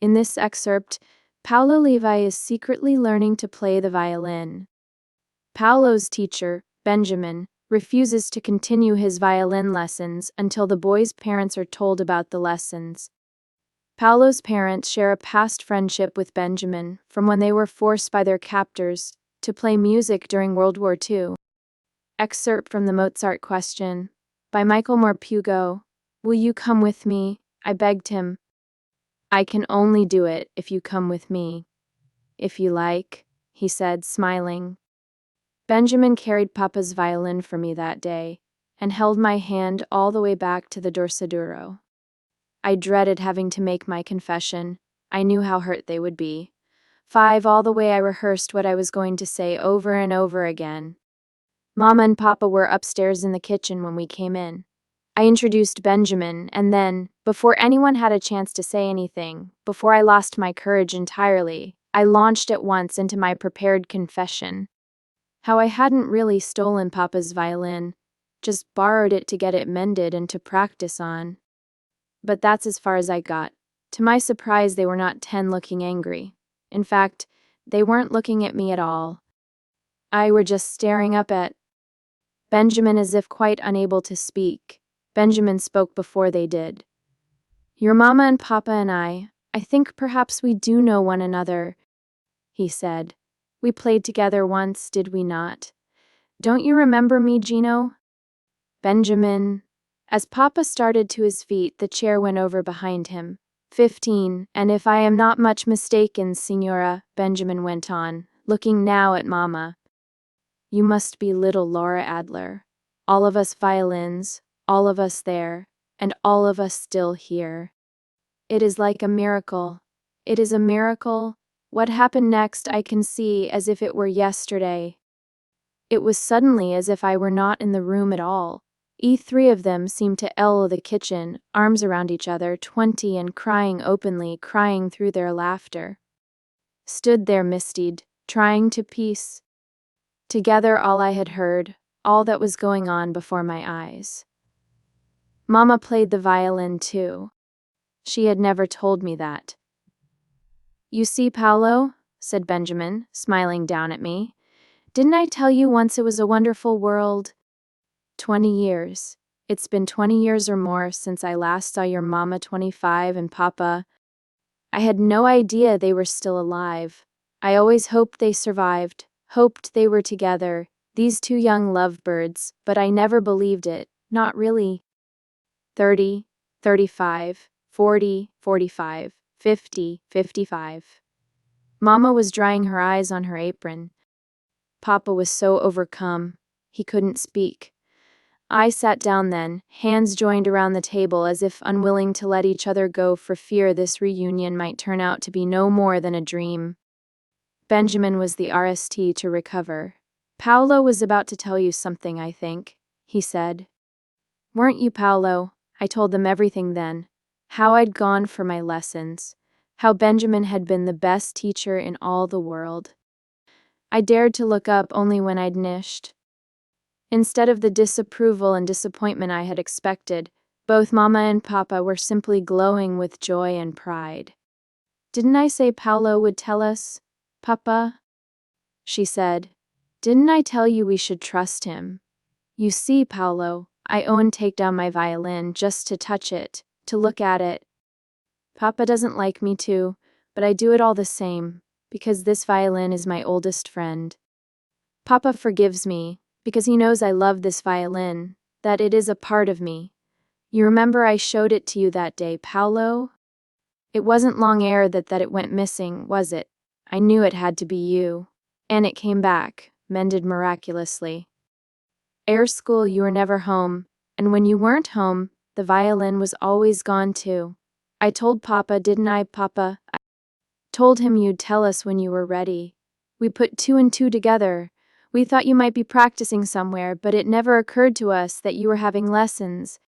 In this excerpt, Paolo Levi is secretly learning to play the violin. Paolo's teacher, Benjamin, refuses to continue his violin lessons until the boy's parents are told about the lessons. Paolo's parents share a past friendship with Benjamin from when they were forced by their captors to play music during World War II. Excerpt from the Mozart Question by Michael Morpurgo. "Will you come with me?" I begged him. "I can only do it if you come with me." "If you like," he said, smiling. Benjamin carried Papa's violin for me that day and held my hand all the way back to the Dorsoduro. I dreaded having to make my confession. I knew how hurt they would be. All the way I rehearsed what I was going to say over and over again. Mama and Papa were upstairs in the kitchen when we came in. I introduced Benjamin, and then, before anyone had a chance to say anything, before I lost my courage entirely, I launched at once into my prepared confession. How I hadn't really stolen Papa's violin, just borrowed it to get it mended and to practice on. But that's as far as I got. To my surprise, they were not 10 looking angry. In fact, they weren't looking at me at all. I were just staring up at Benjamin as if quite unable to speak. Benjamin spoke before they did. "Your Mama and Papa and I think perhaps we do know one another," he said. "We played together once, did we not? Don't you remember me, Gino?" Benjamin. As Papa started to his feet, the chair went over behind him. 15, and if I am not much mistaken, Signora, Benjamin went on, looking now at Mama. "You must be little Laura Adler. All of us violins, all of us there, and all of us still here. It is like a miracle. It is a miracle. What happened next I can see as if it were yesterday. It was suddenly as if I were not in the room at all. Three of them seemed to ell the kitchen, arms around each other, 20, and crying openly, crying through their laughter. Stood there mistied, trying to piece together all I had heard, all that was going on before my eyes. Mama played the violin too. She had never told me that. "You see, Paolo," said Benjamin, smiling down at me, "didn't I tell you once it was a wonderful world? 20 years. It's been 20 years or more since I last saw your Mama, 25, and Papa. I had no idea they were still alive. I always hoped they survived, hoped they were together, these two young lovebirds, but I never believed it, not really. 30, 35, 40, 45, 50, 55. Mama was drying her eyes on her apron. Papa was so overcome, he couldn't speak. I sat down then, hands joined around the table as if unwilling to let each other go for fear this reunion might turn out to be no more than a dream. Benjamin was the RST to recover. "Paolo was about to tell you something, I think," he said. "Weren't you, Paolo?" I told them everything then. How I'd gone for my lessons. How Benjamin had been the best teacher in all the world. I dared to look up only when I'd nished. Instead of the disapproval and disappointment I had expected, both Mama and Papa were simply glowing with joy and pride. "Didn't I say Paolo would tell us, Papa?" she said. "Didn't I tell you we should trust him? You see, Paolo, I own take down my violin just to touch it, to look at it. Papa doesn't like me to, but I do it all the same, because this violin is my oldest friend. Papa forgives me, because he knows I love this violin, that it is a part of me. You remember I showed it to you that day, Paolo? It wasn't long ere that it went missing, was it? I knew it had to be you. And it came back, mended miraculously. Ere school you were never home, and when you weren't home, the violin was always gone too. I told Papa, didn't I, Papa? I told him you'd tell us when you were ready. We put 2 and 2 together. We thought you might be practicing somewhere, but it never occurred to us that you were having lessons,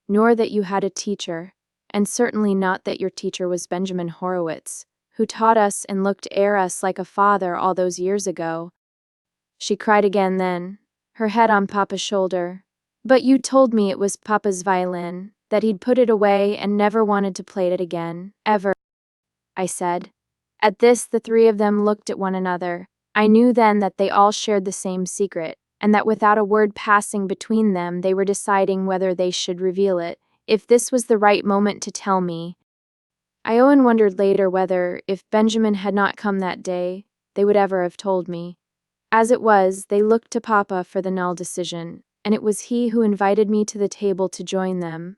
nor that you had a teacher, and certainly not that your teacher was Benjamin Horowitz, who taught us and looked ere us like a father all those years ago." She cried again then, her head on Papa's shoulder. "But you told me it was Papa's violin, that he'd put it away and never wanted to play it again, ever." I said. At this, the three of them looked at one another. I knew then that they all shared the same secret, and that without a word passing between them, they were deciding whether they should reveal it, if this was the right moment to tell me. Owen wondered later whether, if Benjamin had not come that day, they would ever have told me. As it was, they looked to Papa for the null decision, and it was he who invited me to the table to join them.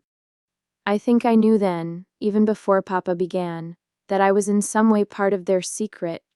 I think I knew then, even before Papa began, that I was in some way part of their secret,